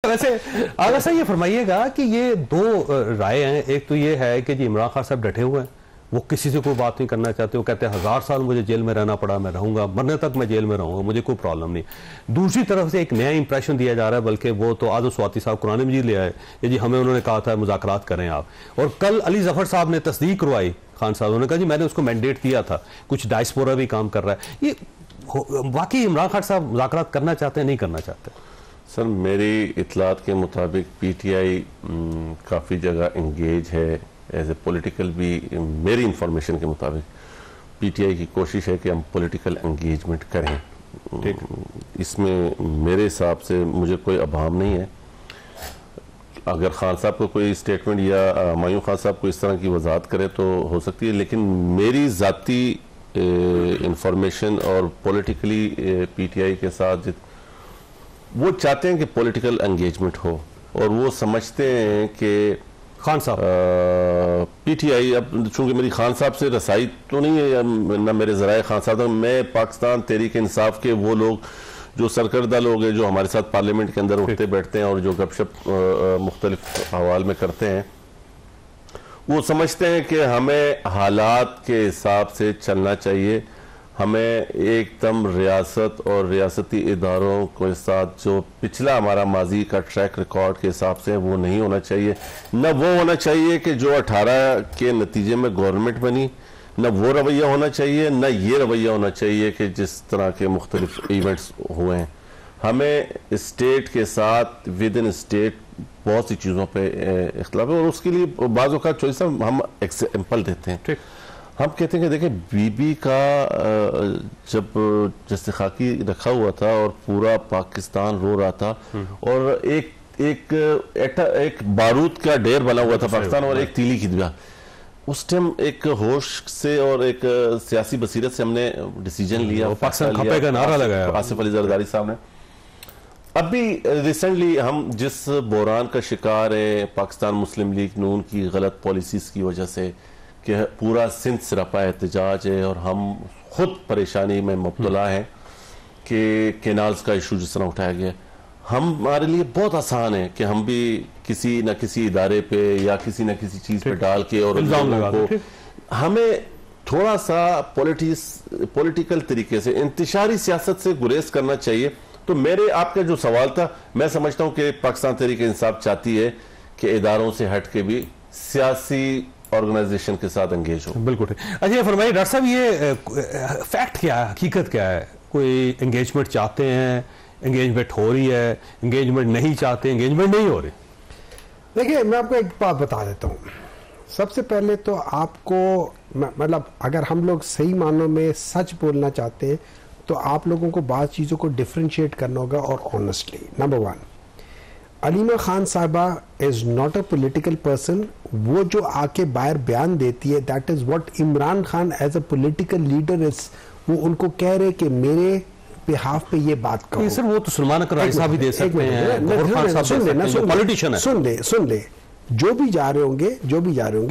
वैसे अगर सर ये फरमाइएगा कि ये दो राय हैं, एक तो ये है कि जी इमरान खान साहब डटे हुए हैं, वो किसी से कोई बात नहीं करना चाहते, वो कहते हैं 1000 साल मुझे जेल में रहना पड़ा, मैं रहूंगा, मरने तक मैं जेल में रहूंगा, मुझे कोई प्रॉब्लम नहीं। दूसरी तरफ से एक नया इंप्रेशन दिया जा रहा है, बल्कि वो तो आदो स्वाति साहब कुरान मजीद ले आए, ये जी हमें उन्होंने कहा था मुज़ाकरात करें आप, और कल अली जफर साहब ने तस्दीक करवाई खान साहब, उन्होंने कहा जी मैंने उसको मैंडेट दिया था, कुछ डायस्पोरा भी काम कर रहा है। ये वाकई इमरान खान साहब मुज़ाकरात करना चाहते हैं, नहीं करना चाहते? सर मेरी इतलात के मुताबिक पीटीआई काफ़ी जगह इंगेज है एज ए पॉलिटिकल भी। मेरी इंफॉर्मेशन के मुताबिक पीटीआई की कोशिश है कि हम पॉलिटिकल एंगेजमेंट करें। ठीक, इसमें मेरे हिसाब से मुझे कोई अभाव नहीं है। अगर खान साहब को कोई स्टेटमेंट या मायूं खान साहब को इस तरह की वजाहत करे तो हो सकती है, लेकिन मेरी ज़ाती इंफॉर्मेशन और पॉलिटिकली पीटीआई के साथ वो चाहते हैं कि पॉलिटिकल एंगेजमेंट हो, और वो समझते हैं कि खान साहब पीटीआई, अब चूंकि मेरी खान साहब से रसाई तो नहीं है ना मेरे जराए खान साहब, मैं पाकिस्तान तहरीक इंसाफ के वो लोग जो सरकर्दा लोग हैं जो हमारे साथ पार्लियामेंट के अंदर उठते बैठते हैं और जो गपशप मुख्तलिफ हवाल में करते हैं, वो समझते हैं कि हमें हालात के हिसाब से चलना चाहिए। हमें एकदम रियासत और रियासती इदारों के साथ जो पिछला हमारा माजी का ट्रैक रिकॉर्ड के हिसाब से वो नहीं होना चाहिए। न वो होना चाहिए कि जो 18 के नतीजे में गवर्नमेंट बनी, न वो रवैया होना चाहिए, न ये रवैया होना चाहिए कि जिस तरह के मुख्तलिफ इवेंट्स हुए हैं। हमें स्टेट के साथ विद इन स्टेट बहुत सी चीज़ों पे इख्तिलाफ है, और उसके लिए बाज़ों का चॉइस हम एग्जाम्पल देते हैं। ठीक, हम कहते हैं कि देखिए बीबी का जब जैसे खाकी रखा हुआ था और पूरा पाकिस्तान रो रहा था, और एक बारूद का ढेर बना हुआ था पाकिस्तान और एक तीली की दीवार, उस टाइम एक होश से और एक सियासी बसीरत से हमने डिसीजन लिया, पाकिस्तान खपे का नारा लगाया आसिफ अली जरदारी साहब ने। अभी रिसेंटली हम जिस बहरान का शिकार है पाकिस्तान मुस्लिम लीग नून की गलत पॉलिसीज की वजह से, कि पूरा सिंध सिरापा एहतजाज है और हम खुद परेशानी में मुब्तला हैं कि कैनाल्स का इशू जिस तरह उठाया गया, हमारे लिए बहुत आसान है कि हम भी किसी न किसी इदारे पे या किसी न किसी चीज़ पे डाल के और इल्जाम लगा को, हमें थोड़ा सा पॉलिटिकल तरीके से इंतशारी सियासत से गुरेज करना चाहिए। तो मेरे आपका जो सवाल था, मैं समझता हूँ कि पाकिस्तान तहरीक इंसाफ चाहती है कि इदारों से हट के भी सियासी ऑर्गेनाइजेशन के साथ एंगेज हो। बिल्कुल ठीक। अच्छा फरमाइए डॉक्टर साहब, ये फैक्ट क्या है, हकीकत क्या है? कोई एंगेजमेंट चाहते हैं, एंगेजमेंट हो रही है, एंगेजमेंट नहीं चाहते, एंगेजमेंट नहीं हो रही? देखिए मैं आपको एक बात बता देता हूँ। सबसे पहले तो आपको मतलब अगर हम लोग सही मानों में सच बोलना चाहते हैं तो आप लोगों को बात चीज़ों को डिफ्रेंशिएट करना होगा और ऑनेस्टली। नंबर 1, अलीमा खान साहबा is not a political person. वो जो आके बाहर बयान देती है that is what Imran Khan as a political leader is, वो उनको कह रहे कि मेरे बिहाफ पे ये बात करो। सर वो तो सलमान अकरारी साहब भी दे सकते हैं, सुन ले जो भी जा रहे होंगे,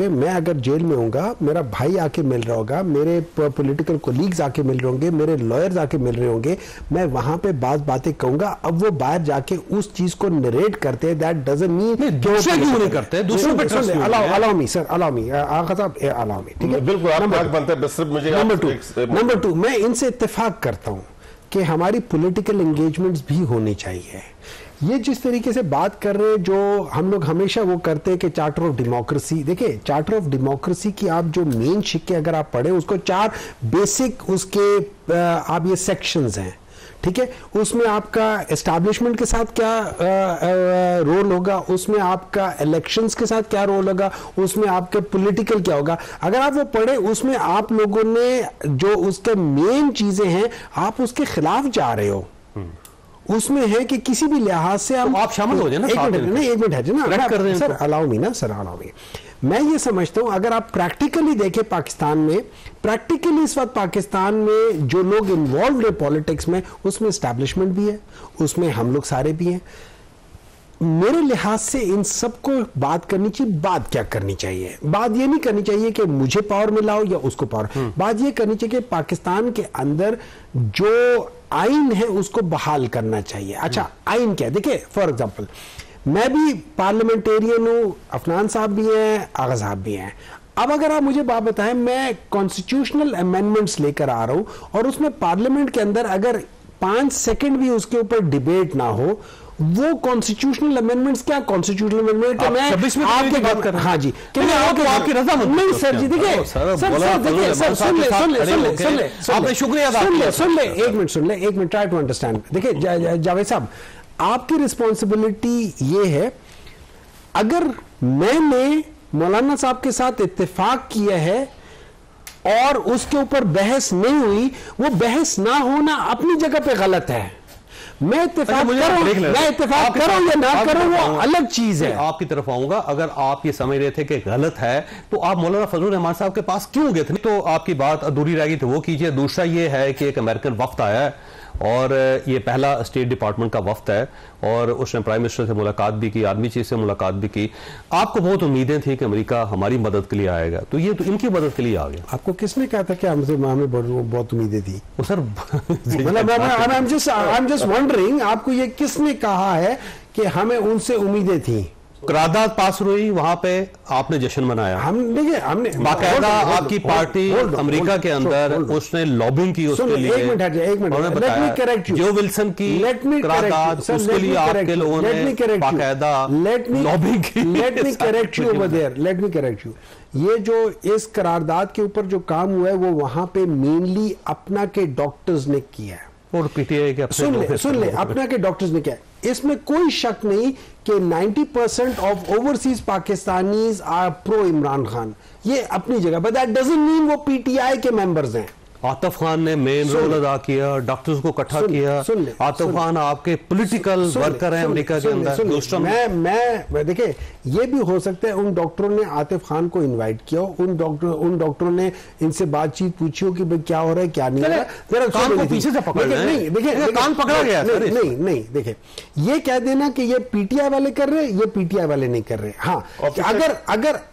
मैं अगर जेल में होऊंगा, मेरा भाई आके मिल रहा होगा, मेरे पॉलिटिकल कोलीग्स आके मिल रहे होंगे, मेरे लॉयर्स आके मिल रहे होंगे, मैं वहां पे बातें कहूंगा। अब वो बाहर जाके उस चीज को नरेट करते हैं, दैट डजंट मीन दूसरे क्यों नहीं करते, दूसरों पे ट्रस्ट नहीं। Allow me sir, allow me Agha साहब, अलाउ मी, ठीक है, बिल्कुल आप बात बनता है। बस मुझे नंबर 2 मैं इनसे इत्तेफाक करता हूं कि हमारी पॉलिटिकल एंगेजमेंट्स भी होनी चाहिए। ये जिस तरीके से बात कर रहे हैं, जो हम लोग हमेशा वो करते हैं कि चार्टर ऑफ डेमोक्रेसी, देखिए चार्टर ऑफ डेमोक्रेसी की आप जो मेन शिक्के अगर आप पढ़े, उसको 4 बेसिक उसके आप ये सेक्शंस हैं, ठीक है। उसमें आपका एस्टैब्लिशमेंट के साथ क्या रोल होगा, उसमें आपका इलेक्शंस के साथ क्या रोल होगा, उसमें आपके पॉलिटिकल क्या होगा। अगर आप वो पढ़े, उसमें आप लोगों ने जो उसके मेन चीजें हैं, आप उसके खिलाफ जा रहे हो। उसमें है कि किसी भी लिहाज से आप शामिल हो जाए ना। एक मिनट है ना सर, अलाउ मी ना सर, अलाउ मी। मैं ये समझता हूं अगर आप प्रैक्टिकली देखें पाकिस्तान में, प्रैक्टिकली इस वक्त पाकिस्तान में जो लोग इन्वॉल्व है पॉलिटिक्स में, उसमें एस्टैब्लिशमेंट भी है, उसमें हम लोग सारे भी हैं। मेरे लिहाज से इन सबको बात करनी चाहिए। बात क्या करनी चाहिए? बात ये नहीं करनी चाहिए कि मुझे पावर मिला हो या उसको पावर, बात ये करनी चाहिए कि पाकिस्तान के अंदर जो आइन है उसको बहाल करना चाहिए। अच्छा आइन क्या है? देखिए फॉर एग्जांपल मैं भी पार्लियामेंटेरियन हूं, अफनान साहब भी हैं, आगा साहब भी हैं। अब अगर आप मुझे बात बताएं, मैं कॉन्स्टिट्यूशनल अमेंडमेंट्स लेकर आ रहा हूं और उसमें पार्लियामेंट के अंदर अगर 5 सेकंड भी उसके ऊपर डिबेट ना हो, वो कॉन्स्टिट्यूशनल अमेंडमेंट्स क्या कॉन्स्टिट्यूशनल अमेंडमेंट के मैं आपके बात कर रहा हूं। हाँ जी, कि मैं आपकी रजा नहीं सर जी, देखिए आपने शुक्रिया, सुन ले एक मिनट, ट्राई टू अंडरस्टैंड। देखिए जावेद साहब, आपकी रिस्पॉन्सिबिलिटी ये है, अगर मैंने मौलाना साहब के साथ इत्तेफाक किया है और उसके ऊपर बहस नहीं हुई, वो बहस ना होना अपनी जगह पे गलत है। मैं इत्तेफाक करूं या ना करूं, वो अलग चीज है। आपकी तरफ आऊंगा, अगर आप ये समझ रहे थे कि गलत है तो आप मौलाना फजलुर रहमान साहब के पास क्यों गए थे? तो आपकी बात अधूरी रह गई थी, वो कीजिए। दूसरा ये है कि एक अमेरिकन वफ्द आया है और ये पहला स्टेट डिपार्टमेंट का वफ्द है और उसने प्राइम मिनिस्टर से मुलाकात भी की, आर्मी चीफ से मुलाकात भी की। आपको बहुत उम्मीदें थी कि अमेरिका हमारी मदद के लिए आएगा, तो ये तो इनकी मदद के लिए आ गया। आपको किसने कहा था कि हमसे हमें बहुत उम्मीदें थी? वो सर मतलब आई एम जस्ट वंडरिंग, आपको ये किसने कहा है कि हमें उनसे उम्मीदें थी? करारदाद पास हुई, वहां पे आपने जश्न मनाया। हमने बाकायदा आपकी पार्टी अमेरिका के अंदर उसने लॉबिंग की उसके लिए। एक मिनट, जो विल्सन की करारदाद, उसके लिए आपके लोगों ने बाकायदा लॉबिंग की। Let me correct you over there, let me correct you. ये जो इस करारदाद के ऊपर जो काम हुआ है, वो वहां पे मेनली अपना के डॉक्टर्स ने किया है और पीटीआई के सुन ले अपना के डॉक्टर्स ने किया। इसमें कोई शक नहीं कि 90% of overseas Pakistanis are pro Imran Khan, ये अपनी जगह, बट दैट डजंट मीन वो पीटीआई के मेंबर्स हैं। आतिफ खान ने मेन रोल अदा किया, डॉक्टर्स को इकट्ठा किया। आतिफ खान आपके पॉलिटिकल वर्कर हैं अमेरिका के अंदर। मैं देखिए, ये भी हो सकता है उन डॉक्टरों ने आतिफ खान को इनवाइट किया, उन डॉक्टरों ने इनसे बातचीत पूछी हो कि भाई क्या हो रहा है क्या नहीं हो रहा है। कान को पीछे से पकड़ नहीं, देखिए कान पकड़ा गया। नहीं, देखिए ये कह देना कि ये पीटीआई वाले कर रहे, ये पीटीआई वाले नहीं कर रहे। हाँ,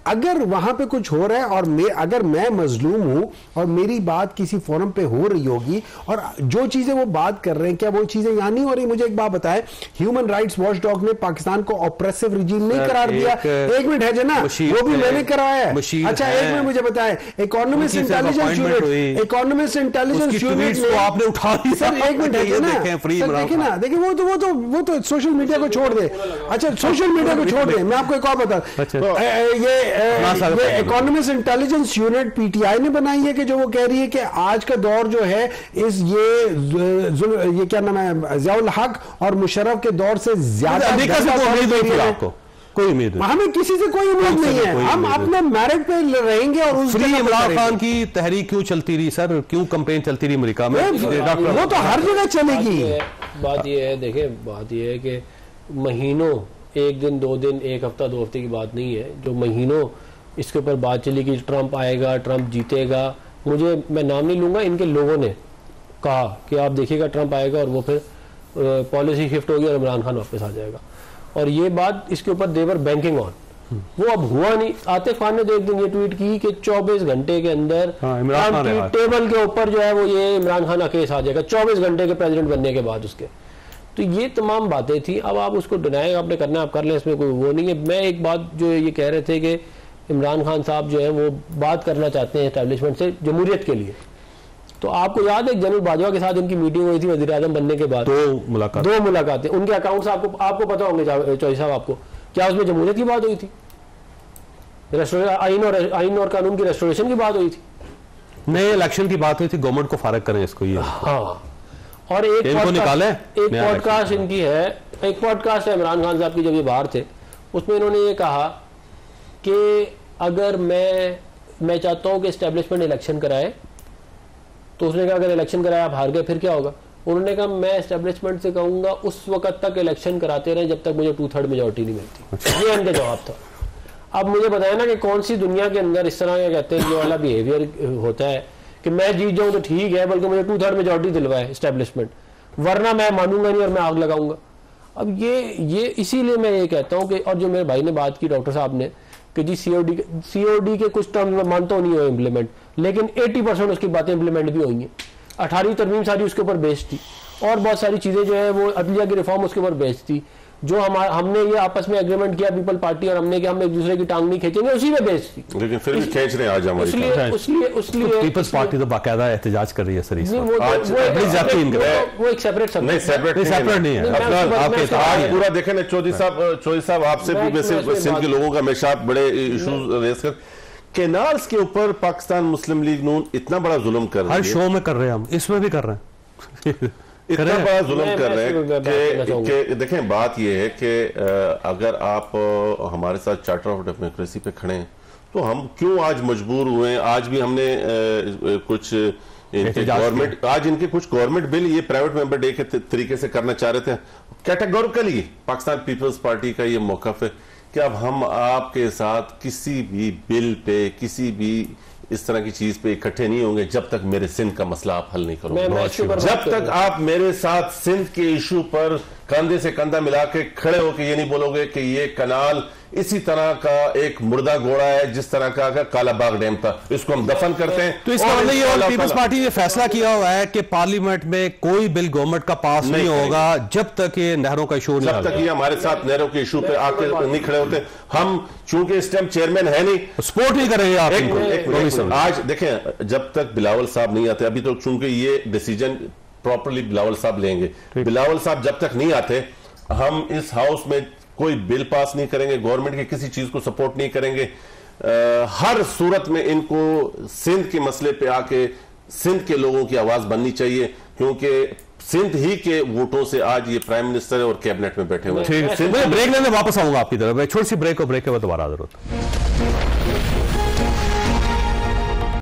अगर वहां पे कुछ हो रहा है और अगर मैं मजलूम हूं और मेरी बात किसी फोरम पे हो रही होगी और जो चीजें वो बात कर रहे हैं, क्या वो चीजें यहां नहीं हो रही? मुझे एक बात बताएं, ह्यूमन राइट्स वॉच डॉग ने पाकिस्तान को ऑप्रेसिव रिजीम नहीं करार दिया। एक मिनट है जना, वो भी मैंने कराया है। अच्छा, एक मिनट मुझे बताएं, इकोनॉमिस्ट इंटेलिजेंस यूनिट ने आपने उठा लिया। सर एक मिनट है ना, देखिए ना, देखिए वो तो सोशल मीडिया को छोड़ दे। अच्छा, सोशल मीडिया को छोड़ दे, मैं आपको एक और बता, ये इकोनॉमिस्ट इंटेलिजेंस यूनिट पीटीआई ने बनाई है कि जो वो कह रही है कि आज का दौर जो है ये क्या नाम है, ज़ियाउल हक और मुशर्रफ के दौर से ज्यादा आपको कोई उम्मीद नहीं, हमें किसी से कोई उम्मीद नहीं है। हम अपने मेरिट पे रहेंगे। और उस फ्री इमरान खान की तहरीक क्यों चलती रही सर? क्यों कैंपेन चलती रही अमेरिका में? वो तो हर जगह चलेगी। बात ये है, देखिए बात ये है कि महीनों, एक दिन 2 दिन 1 हफ्ता 2 हफ्ते की बात नहीं है, जो महीनों इसके ऊपर बात चली कि ट्रंप आएगा, ट्रंप जीतेगा। मैं नाम नहीं लूंगा, इनके लोगों ने कहा कि आप देखिएगा ट्रंप आएगा और वो फिर पॉलिसी शिफ्ट होगी और इमरान खान वापस आ जाएगा। और ये बात इसके ऊपर देवर बैंकिंग ऑन, वो अब हुआ नहीं। आतिफ खान ने तो एक दिन ये ट्वीट की कि 24 घंटे के अंदर टेबल के ऊपर जो है वो ये इमरान खान का केस आ जाएगा 24 घंटे के प्रेसिडेंट बनने के बाद उसके। तो ये तमाम बातें थी। अब आप उसको डिनाई आपने करना आप कर लें, इसमें कोई वो नहीं है। मैं एक बात जो ये कह रहे थे कि इमरान खान साहब जो है वो बात करना चाहते हैं एस्टैब्लिशमेंट से जमहूरियत के लिए। तो आपको याद है जनरल बाजवा के साथ उनकी मीटिंग हुई थी वज़ीर आज़म बनने के बाद, 2 मुलाकातें, उनके अकाउंट्स आपको पता होंगे चौधरी साहब आपको, क्या उसमें जमहूरियत की बात हुई थी? आइन और कानून की रेस्टोरेशन की बात हुई थी, नए इलेक्शन की बात हुई थी, गवर्नमेंट को फारग करें इसको। ये हाँ, और एक पॉडकास्ट इनकी है, एक पॉडकास्ट है इमरान खान साहब की, जब ये बाहर थे उसमें इन्होंने ये कहा कि अगर मैं चाहता हूं कि एस्टेब्लिशमेंट इलेक्शन कराए, तो उसने कहा अगर इलेक्शन कराया आप हार गए फिर क्या होगा? उन्होंने कहा मैं एस्टेब्लिशमेंट से कहूंगा उस वक्त तक इलेक्शन कराते रहे जब तक मुझे 2/3 मेजॉरिटी नहीं मिलती। ये उनका जवाब था। अब मुझे बताया ना कि कौन सी दुनिया के अंदर इस तरह का कहते हैं ये वाला बिहेवियर होता है कि मैं जीत जाऊं तो ठीक है, बल्कि मुझे 2/3 मेजॉरिटी दिलवाए एस्टेब्लिशमेंट, वरना मैं मानूंगा नहीं और मैं आग लगाऊंगा। अब ये इसीलिए मैं ये कहता हूं कि, और जो मेरे भाई ने बात की डॉक्टर साहब ने कि जी सीओडी के कुछ टर्म में मानता नहीं हुए इम्प्लीमेंट, लेकिन 80% उसकी बातें इम्प्लीमेंट भी हुई हैं। 18वीं तरमीम सारी उसके ऊपर बेस्ड थी और बहुत सारी चीज़ें जो है वो अदलिया की रिफॉर्म उसके ऊपर बेस्ड थी। जो हमने ये आपस में एग्रीमेंट किया पीपल पार्टी और हमने कि हम एक दूसरे की टांग नहीं खींचेंगे, उसी में बेस थी। लेकिन फिर भी खींच रहे हैं आज हमारी उसलिए पीपल्स पार्टी तो बाकायदा एहतजाज कर रही है सर, वो एक सेपरेट नहीं, सेपरेट नहीं है। आज पूरा देखें ना, चौधरी साहब आपसे भी वैसे सिंध के लोगों का हमेशा आप बड़े इशूज रेस कर, कैनाल्स के ऊपर पाकिस्तान मुस्लिम लीग नून इतना बड़ा जुल्म कर रही है, हर शो में कर रहे हैं, हम इसमें भी कर रहे हैं इतना बड़ा जुल्म कर रहे हैं कि देखें, बात यह है कि अगर आप हमारे साथ चार्टर ऑफ डेमोक्रेसी पे खड़े हैं तो हम क्यों आज मजबूर हुए हैं? आज भी हमने कुछ गवर्नमेंट, आज इनके कुछ गवर्नमेंट बिल ये प्राइवेट मेंबर डे के तरीके से करना चाह रहे थे। कैटेगोरिकली पाकिस्तान पीपल्स पार्टी का ये मौकफ है कि अब हम आपके साथ किसी भी बिल पे, किसी भी इस तरह की चीज पे इकट्ठे नहीं होंगे जब तक मेरे सिंध का मसला आप हल नहीं करोगे। जब तक आप मेरे साथ सिंध के इशू पर कंधे से कंधा मिला के खड़े होकर ये नहीं बोलोगे कि ये कनाल इसी तरह का एक मुर्दा घोड़ा है जिस तरह का काला बाग डैम था, इसको हम दफन करते हैं। तो इसका मतलब ये पीपल्स पार्टी ने फैसला किया हुआ है कि पार्लियामेंट में कोई बिल गवर्नमेंट का पास नहीं होगा जब तक ये नहरों का इशू नहीं, जब तक ये हमारे साथ नहरों के इशू पे आके नहीं खड़े होते। हम चूंकि इस टाइम चेयरमैन है नहीं, सपोर्ट नहीं करेंगे आप। एक आज देखें, जब तक बिलावल साहब नहीं आते, अभी तो चूंकि ये डिसीजन प्रॉपरली बिलावल साहब लेंगे, बिलावल साहब जब तक नहीं आते हम इस हाउस में कोई बिल पास नहीं करेंगे, गवर्नमेंट की किसी चीज को सपोर्ट नहीं करेंगे। हर सूरत में इनको सिंध के मसले पे आके सिंध के लोगों की आवाज बननी चाहिए, क्योंकि सिंध ही के वोटों से आज ये प्राइम मिनिस्टर और कैबिनेट में बैठे हुए हैं। ब्रेक लेने वापस आऊंगा आपकी तरफ, छोटी सी ब्रेक और ब्रेक के बाद दोबारा जरूरत।